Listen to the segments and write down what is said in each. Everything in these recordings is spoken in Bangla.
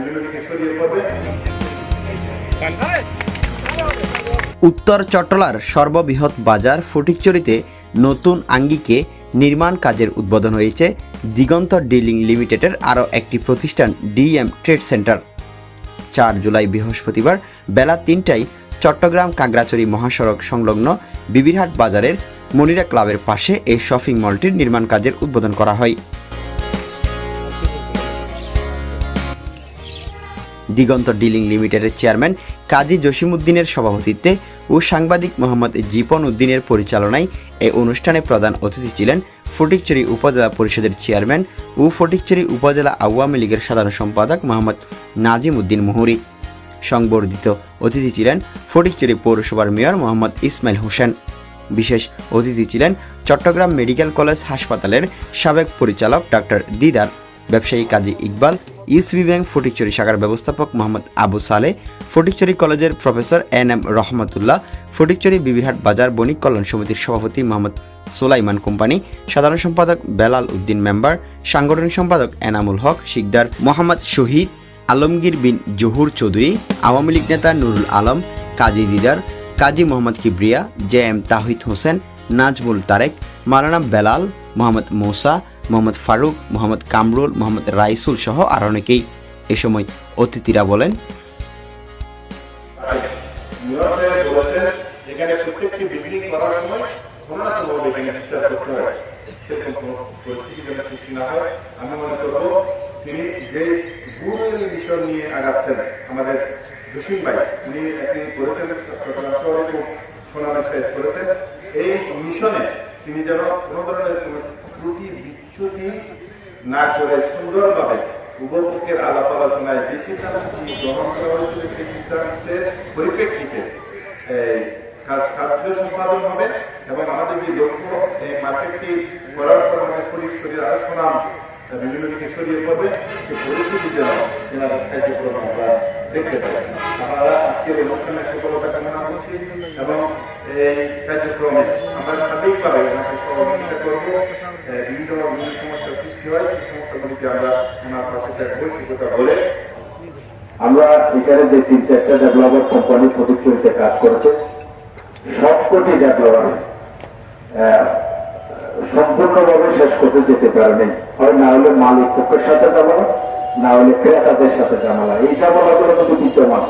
বিভিন্ন দিকে ছড়িয়ে পড়বে। উত্তর চট্টলার সর্ববৃহৎ বাজার ফটিকছড়িতে নতুন আঙ্গিকে নির্মাণ কাজের উদ্বোধন হয়েছে দিগন্ত ডিলিং লিমিটেডের আরও একটি প্রতিষ্ঠান ডিএম ট্রেড সেন্টার। 4 জুলাই বৃহস্পতিবার বেলা 3টায় চট্টগ্রাম কাগড়াছড়ি মহাসড়ক সংলগ্ন বিবিরহাট বাজারের মনিরা ক্লাবের পাশে এই শপিং মলটির নির্মাণ কাজের উদ্বোধন করা হয়। দিগন্ত ডিলিং লিমিটেডের চেয়ারম্যান কাজী জসিমউদ্দিনের সভাপতিত্বে ও সাংবাদিক মোহাম্মদ জীবন উদ্দিনের পরিচালনায় এই অনুষ্ঠানে প্রধান অতিথি ছিলেন ফটিকছড়ি উপজেলা পরিষদের চেয়ারম্যান ও ফটিকছড়ি উপজেলা আওয়ামী লীগের সাধারণ সম্পাদক মোহাম্মদ নাজিম উদ্দিন মুহুরী। সংবর্ধিত অতিথি ছিলেন ফটিকছড়ি পৌরসভার মেয়র মোহাম্মদ ইসমাইল হোসেন। বিশেষ অতিথি ছিলেন চট্টগ্রাম মেডিকেল কলেজ হাসপাতালের সাবেক পরিচালক ডাক্তার দিদার, ব্যবসায়ী কাজী ইকবাল, ইউসিবি ব্যাংক ফটিকছড়ি শাখার ব্যবস্থাপক মোহাম্মদ আবু সালে, ফটিকছড়ি কলেজের প্রফেসর এনএম রহমতুল্লাহ, ফটিকছড়ি বিবিরহাট বাজার বণিক কল্যাণ সমিতির সভাপতি মোহাম্মদ সোলাইমান কোম্পানি, সাধারণ সম্পাদক বেলাল উদ্দিন মেম্বার, সাংগঠনিক সম্পাদক এনামুল হক শিকদার, মোহাম্মদ শহীদ আলমগীর বিন জহুর চৌধুরী, আওয়ামী লীগ নেতা নুরুল আলম, কাজী দিদার, কাজী মোহাম্মদ কিবরিয়া, জে এম তাহিদ হোসেন, নাজমুল তারেক, মাওলানা বেলাল, মোহাম্মদ মৌসা, মোহাম্মদ ফারুক, মোহাম্মদ কামরুল, মোহাম্মদ রাইসুল সহ আর অনেকেই। এ সময় অতিথিরা বলেন, এখানে প্রত্যেকটি বিল্ডিং করার সময় কোনো না কোনো এখানে বিচার করতে হয়, সেরকম কোনো পরিস্থিতি যেন সৃষ্টি না হয়। আমি মনে করব তিনি যে গুরুত্ব মিশন নিয়ে আগাচ্ছেন আমাদের জসিম ভাই, উনি একটি করেছেন চট্টগ্রাম শহরে খুব সোনালি সাইজ করেছেন। এই মিশনে তিনি যেন কোনো ধরনের ত্রুটি বিচ্যুতি না করে সুন্দরভাবে উভয় পক্ষের আলাপ আলোচনায় যে সিদ্ধান্তটি গ্রহণ করা হয়েছিল সেই সিদ্ধান্তের পরিপ্রেক্ষিতে কার্য সম্পাদন হবে এবং আমাদের যে লক্ষ্য এই মার্কেটটি করার পর আমাদের ফটিকছড়ির আরো সুনাম বিভিন্ন দিকে ছড়িয়ে পড়বে, সেই পরিস্থিতি যেন এনার কার্যক্রম আমরা দেখতে পাই। আমরা আজকের অনুষ্ঠানের সফলতা কামনা করছি এবং এই কার্যক্রমে আমরা সার্বিকভাবে ওনাকে সহযোগিতা করব। বিভিন্ন সমস্যার সৃষ্টি হয়, সেই সমস্যাগুলিকে আমরা ওনার পাশে থাকবো, সেটা বলে আমরা এখানে যে 3-4টা ডেভেলপার কোম্পানি ফটিকছড়িতে কাজ করেছে, সবকটি ডেভেলপার সম্পূর্ণভাবে শেষ করতে যেতে পারেনি। হয় না হলে মালিক পক্ষের সাথে ঝামেলা, না হলে ক্রেতাদের সাথে ঝামেলা। এই ঝামেলাগুলো কিন্তু বিদ্যমান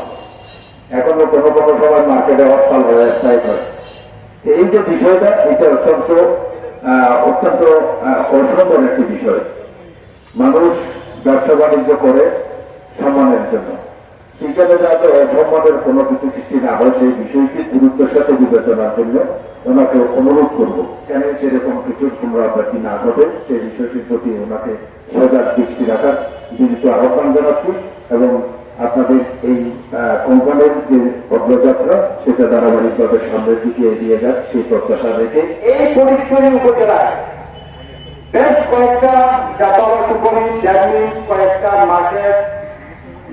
এখনো কোনো কোনো সময় মার্কেটে হরতাল হয়ে স্থায়ী করে। এই যে বিষয়টা, এটা অত্যন্ত অসম্ভব একটি বিষয়। মানুষ ব্যবসা বাণিজ্য করে সম্মানের জন্য, সেখানে যাতে অসম্মানের কোনো কিছু সৃষ্টি না হয় সেই বিষয়টি গুরুত্বের সাথে বিবেচনার জন্য ওনাকে অনুরোধ করব, কেন সেরকম কিছুর পুনরাবৃত্তি না ঘটে সেই বিষয়টির প্রতি ওনাকে সজাগ দৃষ্টি রাখার বিনীত আহ্বান জানাচ্ছি এবং আপনাদের এই কোম্পানির যে অগ্রযাত্রা সেটা ধারাবাহিকভাবে সামনের দিকে এগিয়ে যাক সেই প্রত্যাশা রেখে এই ফটিকছড়ি উপজেলায় বেশ কয়েকটা ডেভেলপার কোম্পানি, কয়েকটা মার্কেট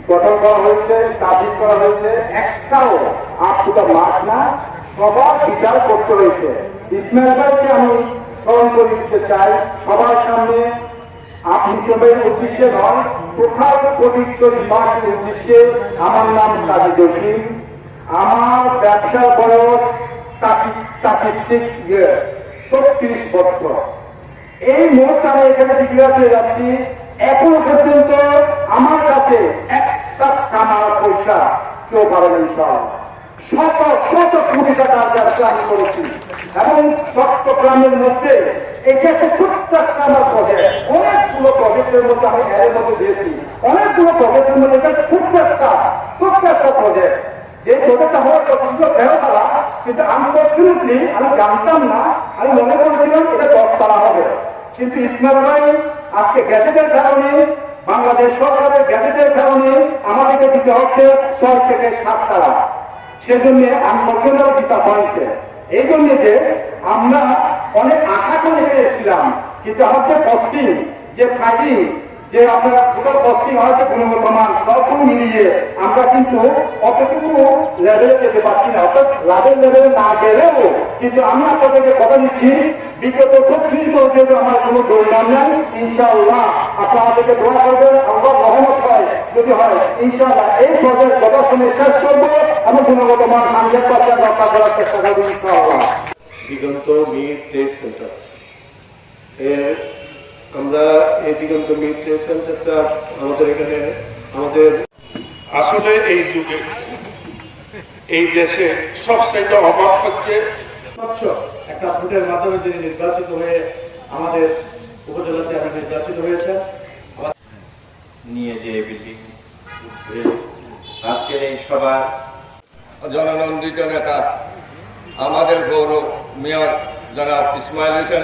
গঠন করা হয়েছে, স্টাবলিশ করা হয়েছে। একটাও আপ টু দ্য মার্ক না, সবার বিচার করতে হয়েছে। ইসমাইল ভাইকে আমি স্মরণ করে দিতে চাই সবার সামনে, আপনি সবের উদ্দেশ্যে নয়, কোথাও ফটিকছড়ি বাসীর উদ্দেশ্যে। আমার নাম কাজী জসিম, আমার ব্যবসার বয়স 36 ইয়ার্স, 36 বছর। এই মুহূর্তে আমি এখানে ডিক্লেয়ার দিয়ে যাচ্ছি, এখনো পর্যন্ত আমার কাছে একটা কামার পয়সা কেউ পাবে না। শত শত কোটি টাকার ব্যবসা আমি করেছি এবং চট্টগ্রামের মধ্যে এটা একটা ছোট্ট একটা আমার প্রজেক্ট। অনেকগুলো প্রজেক্টের মধ্যে আমি এর মধ্যে দিয়েছি, অনেকগুলো প্রজেক্টের মধ্যে এটা ছোট্ট একটা প্রজেক্ট। যে প্রজেক্টটা হওয়ার কথা ছিল দেহতলা, কিন্তু আনফরচুনেটলি আমি জানতাম না, আমি মনে করেছিলাম এটা 10 তলা হবে। কিন্তু ইসমাইল ভাই আজকে গ্যাজেটের কারণে, বাংলাদেশ সরকারের গ্যাজেটের কারণে আমাদেরকে দিতে হচ্ছে 6 থেকে 7 তলা। সেজন্য আমি প্রচন্ড ডিসঅ্যাপয়েন্টেড। এই জন্য যে আমরা অনেক আশা করে এসেছিলাম, কিন্তু আমাদের কস্টিং যে ফাইলিং যে আপনারা টোটাল কস্টিং হয়েছে, গুণগত মান সবগুলো মিলিয়ে আমরা কিন্তু অতটুকু লেভেলে যেতে পারছি না। অর্থাৎ লাভের লেভেলে না গেলেও কিন্তু আমি আপনাদেরকে কথা দিচ্ছি, বিগত 36 বছর আমার কোনো দৌড়ান নাই। ইনশাআল্লাহ আপনারা আমাদেরকে দোয়া করবেন, আল্লাহ রহমত হয় যদি হয় ইনশাআল্লাহ এই প্রজেক্ট যথাসময়ে শেষ করবো এবং গুণগত মান 100% রক্ষা করার চেষ্টা করবো ইনশাআল্লাহ। দিগন্ত মিট ট্রেড সেন্টার আমরা এই দিগন্ত মিট ট্রেড সেন্টারটা আমাদের এখানে আমাদের আসলে এই যুগে এই দেশে সবচাইতে অভাব হচ্ছে স্বচ্ছ একটা ভোটের মাধ্যমে যিনি নির্বাচিত হয়ে আমাদের উপজেলা চেয়ারম্যান নির্বাচিত হয়েছেন নিয়ে যে বিল্ডিং উঠবে আজকের এই সভা জননন্দিত নেতা আমাদের গৌরব মেয়র জনাব ইসমাইল হোসেন